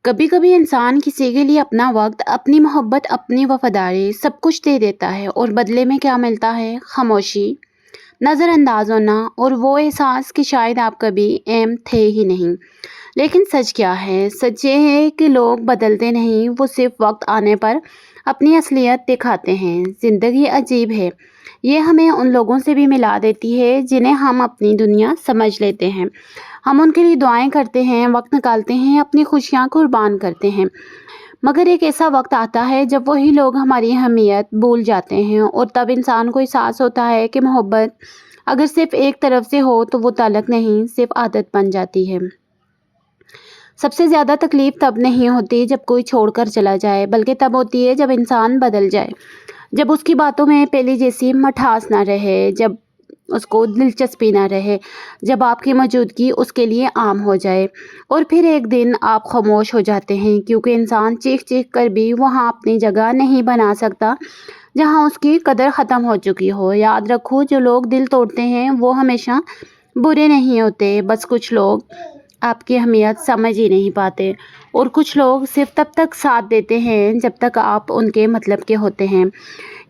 कभी कभी इंसान किसी के लिए अपना वक्त, अपनी मोहब्बत, अपनी वफादारी सब कुछ दे देता है और बदले में क्या मिलता है? खामोशी, नज़रअंदाज होना और वो एहसास कि शायद आप कभी अहम थे ही नहीं। लेकिन सच क्या है? सच ये है कि लोग बदलते नहीं, वो सिर्फ वक्त आने पर अपनी असलियत दिखाते हैं। ज़िंदगी अजीब है, ये हमें उन लोगों से भी मिला देती है जिन्हें हम अपनी दुनिया समझ लेते हैं। हम उनके लिए दुआएं करते हैं, वक्त निकालते हैं, अपनी खुशियाँ कुर्बान करते हैं। मगर एक ऐसा वक्त आता है जब वही लोग हमारी अहमियत भूल जाते हैं और तब इंसान को एहसास होता है कि मोहब्बत अगर सिर्फ एक तरफ से हो तो वो ताल्लुक नहीं, सिर्फ आदत बन जाती है। सबसे ज़्यादा तकलीफ तब नहीं होती जब कोई छोड़कर चला जाए, बल्कि तब होती है जब इंसान बदल जाए, जब उसकी बातों में पहले जैसी मिठास ना रहे, जब उसको दिलचस्पी ना रहे, जब आपकी मौजूदगी उसके लिए आम हो जाए। और फिर एक दिन आप खामोश हो जाते हैं, क्योंकि इंसान चीख चीख कर भी वहाँ अपनी जगह नहीं बना सकता जहाँ उसकी कदर ख़त्म हो चुकी हो। याद रखो, जो लोग दिल तोड़ते हैं वो हमेशा बुरे नहीं होते, बस कुछ लोग आपकी अहमियत समझ ही नहीं पाते और कुछ लोग सिर्फ तब तक साथ देते हैं जब तक आप उनके मतलब के होते हैं।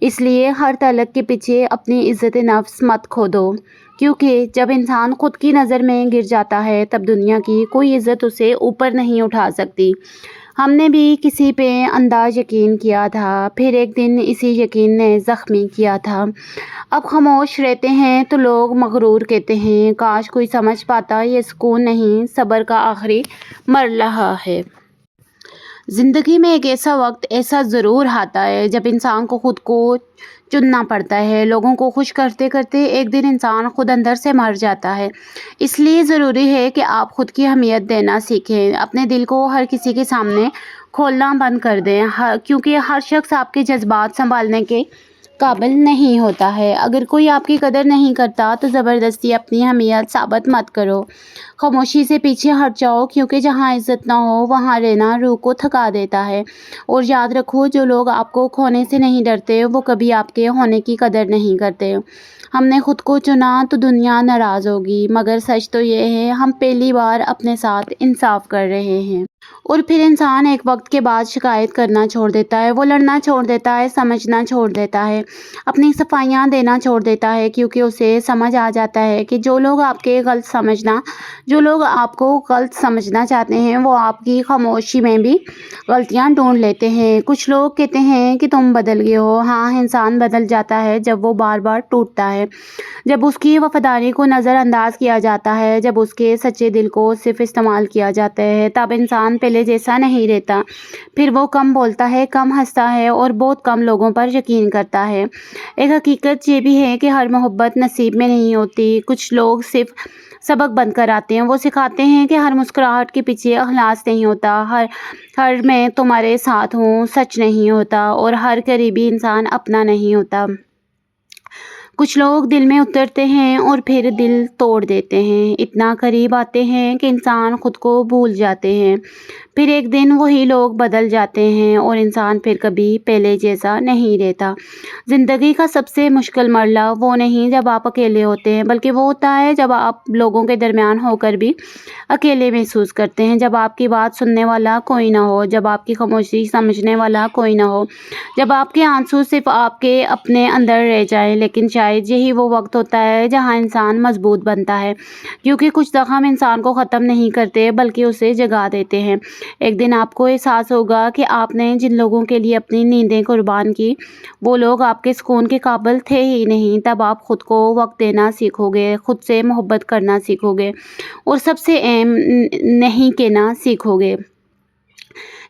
इसलिए हर तलक के पीछे अपनी इज़्ज़त नफ्स मत खो दो, क्योंकि जब इंसान खुद की नज़र में गिर जाता है तब दुनिया की कोई इज़्ज़त उसे ऊपर नहीं उठा सकती। हमने भी किसी पे अंदाज यकीन किया था, फिर एक दिन इसी यकीन ने ज़ख्मी किया था। अब खामोश रहते हैं तो लोग मगरूर कहते हैं। काश कोई समझ पाता, ये सुकून नहीं, सब्र का आखिरी मरहला है। ज़िंदगी में एक ऐसा वक्त ऐसा ज़रूर आता है जब इंसान को खुद को चुनना पड़ता है। लोगों को खुश करते करते एक दिन इंसान खुद अंदर से मर जाता है। इसलिए ज़रूरी है कि आप खुद की अहमियत देना सीखें, अपने दिल को हर किसी के सामने खोलना बंद कर दें, क्योंकि हर शख्स आपके जज्बात संभालने के काबिल नहीं होता है। अगर कोई आपकी कदर नहीं करता तो ज़बरदस्ती अपनी अहमियत साबित मत करो। खामोशी से पीछे हट जाओ, क्योंकि जहाँ इज़्ज़त ना हो वहाँ रहना रूह को थका देता है। और याद रखो, जो लोग आपको खोने से नहीं डरते वो कभी आपके होने की कदर नहीं करते। हमने खुद को चुना तो दुनिया नाराज़ होगी, मगर सच तो ये है हम पहली बार अपने साथ इंसाफ कर रहे हैं। और फिर इंसान एक वक्त के बाद शिकायत करना छोड़ देता है, वो लड़ना छोड़ देता है, समझना छोड़ देता है, अपनी सफाइयाँ देना छोड़ देता है, क्योंकि उसे समझ आ जाता है कि जो लोग आपको गलत समझना चाहते हैं वो आपकी खामोशी में भी गलतियाँ ढूंढ लेते हैं। कुछ लोग कहते हैं कि तुम बदल गए हो। हाँ, इंसान बदल जाता है जब वो बार बार टूटता है, जब उसकी वफादारी को नज़रअंदाज किया जाता है, जब उसके सच्चे दिल को सिर्फ इस्तेमाल किया जाता है। तब इंसान पहले जैसा नहीं रहता। फिर वो कम बोलता है, कम हंसता है और बहुत कम लोगों पर यकीन करता है। एक हकीकत ये भी है कि हर मोहब्बत नसीब में नहीं होती। कुछ लोग सिर्फ सबक बन कर आते हैं, वो सिखाते हैं कि हर मुस्कुराहट के पीछे अखलास नहीं होता, हर मैं तुम्हारे साथ हूँ सच नहीं होता, और हर करीबी इंसान अपना नहीं होता। कुछ लोग दिल में उतरते हैं और फिर दिल तोड़ देते हैं, इतना करीब आते हैं कि इंसान खुद को भूल जाते हैं। फिर एक दिन वही लोग बदल जाते हैं और इंसान फिर कभी पहले जैसा नहीं रहता। ज़िंदगी का सबसे मुश्किल मरला वो नहीं जब आप अकेले होते हैं, बल्कि वो होता है जब आप लोगों के दरमियान होकर भी अकेले महसूस करते हैं, जब आपकी बात सुनने वाला कोई ना हो, जब आपकी खामोशी समझने वाला कोई ना हो, जब आपके आंसू सिर्फ आपके अपने अंदर रह जाएं। लेकिन शायद यही वो वक्त होता है जहां इंसान मजबूत बनता है, क्योंकि कुछ जख्म इंसान को ख़त्म नहीं करते बल्कि उसे जगा देते हैं। एक दिन आपको एहसास होगा कि आपने जिन लोगों के लिए अपनी नींदें कुर्बान की वो लोग आपके सुकून के काबिल थे ही नहीं। तब आप खुद को वक्त देना सीखोगे, खुद से मोहब्बत करना सीखोगे और सबसे अहम नहीं कहना सीखोगे।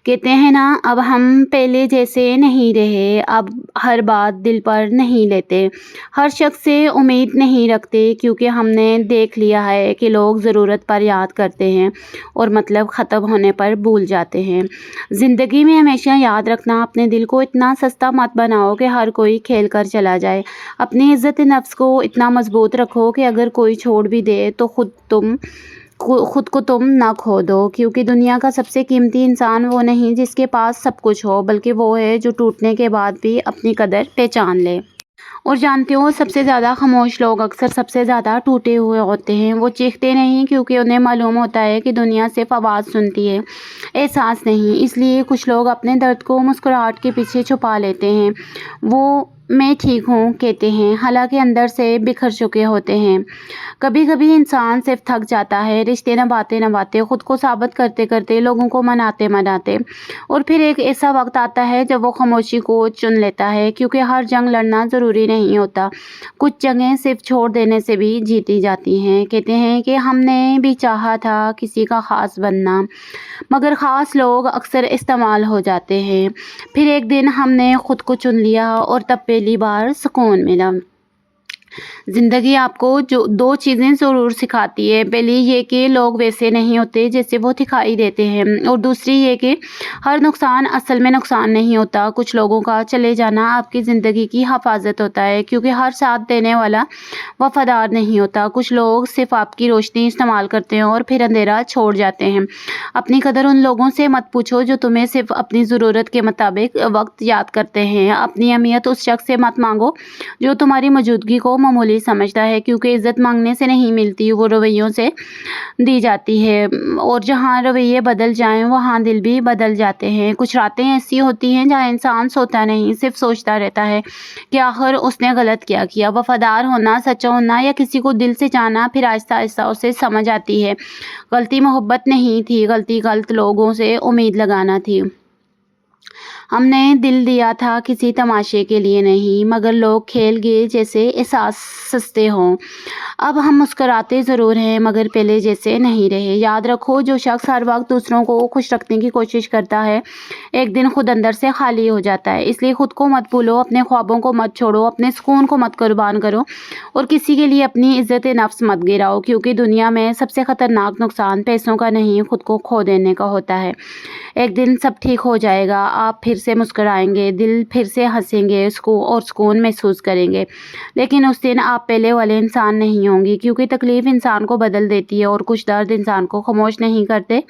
कहते हैं ना, अब हम पहले जैसे नहीं रहे, अब हर बात दिल पर नहीं लेते, हर शख्स से उम्मीद नहीं रखते, क्योंकि हमने देख लिया है कि लोग ज़रूरत पर याद करते हैं और मतलब ख़त्म होने पर भूल जाते हैं। ज़िंदगी में हमेशा याद रखना, अपने दिल को इतना सस्ता मत बनाओ कि हर कोई खेल कर चला जाए। अपनी इज़्ज़त नफ्स को इतना मजबूत रखो कि अगर कोई छोड़ भी दे तो खुद को तुम ना खो दो, क्योंकि दुनिया का सबसे कीमती इंसान वो नहीं जिसके पास सब कुछ हो, बल्कि वो है जो टूटने के बाद भी अपनी कदर पहचान ले। اور جانتے ہو सबसे ज़्यादा खामोश लोग अक्सर सबसे ज़्यादा टूटे हुए होते हैं। वो चीखते नहीं क्योंकि उन्हें मालूम होता है कि दुनिया सिर्फ आवाज़ सुनती है, एहसास नहीं। इसलिए कुछ लोग अपने दर्द को मुस्कुराहट के पीछे छुपा लेते हैं। वो मैं ठीक हूँ कहते हैं, हालांकि अंदर से बिखर चुके होते हैं। कभी कभी इंसान सिर्फ थक जाता है, रिश्ते निभाते निभाते, खुद को साबित करते करते, लोगों को मनाते मनाते। और फिर एक ऐसा वक्त आता है जब वो खामोशी को चुन लेता है, क्योंकि हर जंग लड़ना ज़रूरी नहीं होता। कुछ जंगें सिर्फ छोड़ देने से भी जीती जाती हैं। कहते हैं कि हमने भी चाहा था किसी का ख़ास बनना, मगर ख़ास लोग अक्सर इस्तेमाल हो जाते हैं। फिर एक दिन हमने खुद को चुन लिया और तब पहली बार सुकून मिला। ज़िंदगी आपको जो दो चीज़ें ज़रूर सिखाती है, पहली ये कि लोग वैसे नहीं होते जैसे वो दिखाई देते हैं, और दूसरी ये कि हर नुकसान असल में नुकसान नहीं होता। कुछ लोगों का चले जाना आपकी ज़िंदगी की हिफाजत होता है, क्योंकि हर साथ देने वाला वफादार नहीं होता। कुछ लोग सिर्फ आपकी रोशनी इस्तेमाल करते हैं और फिर अंधेरा छोड़ जाते हैं। अपनी कदर उन लोगों से मत पूछो जो तुम्हें सिर्फ अपनी ज़रूरत के मुताबिक वक्त याद करते हैं। अपनी अहमियत उस शख्स से मत मांगो जो तुम्हारी मौजूदगी को मामूली समझता है, क्योंकि इज़्ज़त मांगने से नहीं मिलती, वो रवैयों से दी जाती है। और जहाँ रवैये बदल जाएं वहाँ दिल भी बदल जाते हैं। कुछ रातें ऐसी होती हैं जहाँ इंसान सोता नहीं, सिर्फ सोचता रहता है कि आखिर उसने गलत क्या किया। वफादार होना, सच्चा होना या किसी को दिल से जाना, फिर आहिस्ता आहिस्ता उसे समझ आती है गलती मोहब्बत नहीं थी, गलती गलत लोगों से उम्मीद लगाना थी। हमने दिल दिया था किसी तमाशे के लिए नहीं, मगर लोग खेल गए जैसे एहसास सस्ते हों। अब हम मुस्कुराते ज़रूर हैं, मगर पहले जैसे नहीं रहे। याद रखो, जो शख्स हर वक्त दूसरों को खुश रखने की कोशिश करता है, एक दिन खुद अंदर से खाली हो जाता है। इसलिए खुद को मत भूलो, अपने ख्वाबों को मत छोड़ो, अपने सुकून को मत कुर्बान करो, और किसी के लिए अपनी इज़्ज़त नफ्स मत गिराओ, क्योंकि दुनिया में सबसे ख़तरनाक नुकसान पैसों का नहीं, खुद को खो देने का होता है। एक दिन सब ठीक हो जाएगा, आप फिर से मुस्कुराएंगे, दिल फिर से हंसेंगे, सुकून महसूस करेंगे। लेकिन उस दिन आप पहले वाले इंसान नहीं होंगी, क्योंकि तकलीफ़ इंसान को बदल देती है, और कुछ दर्द इंसान को खामोश नहीं करते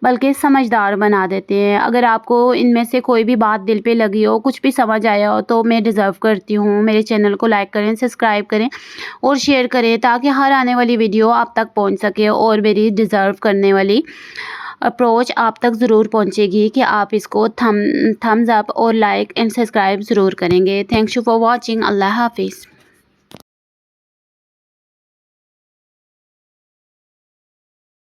बल्कि समझदार बना देते हैं। अगर आपको इनमें से कोई भी बात दिल पे लगी हो, कुछ भी समझ आया हो, तो मैं डिज़र्व करती हूँ। मेरे चैनल को लाइक करें, सब्सक्राइब करें और शेयर करें, ताकि हर आने वाली वीडियो आप तक पहुँच सके, और मेरी डिज़र्व करने वाली अप्रोच आप तक ज़रूर पहुंचेगी कि आप इसको थम्स अप और लाइक एंड सब्सक्राइब ज़रूर करेंगे। Thanks you for watching. अल्लाह हाफिज़।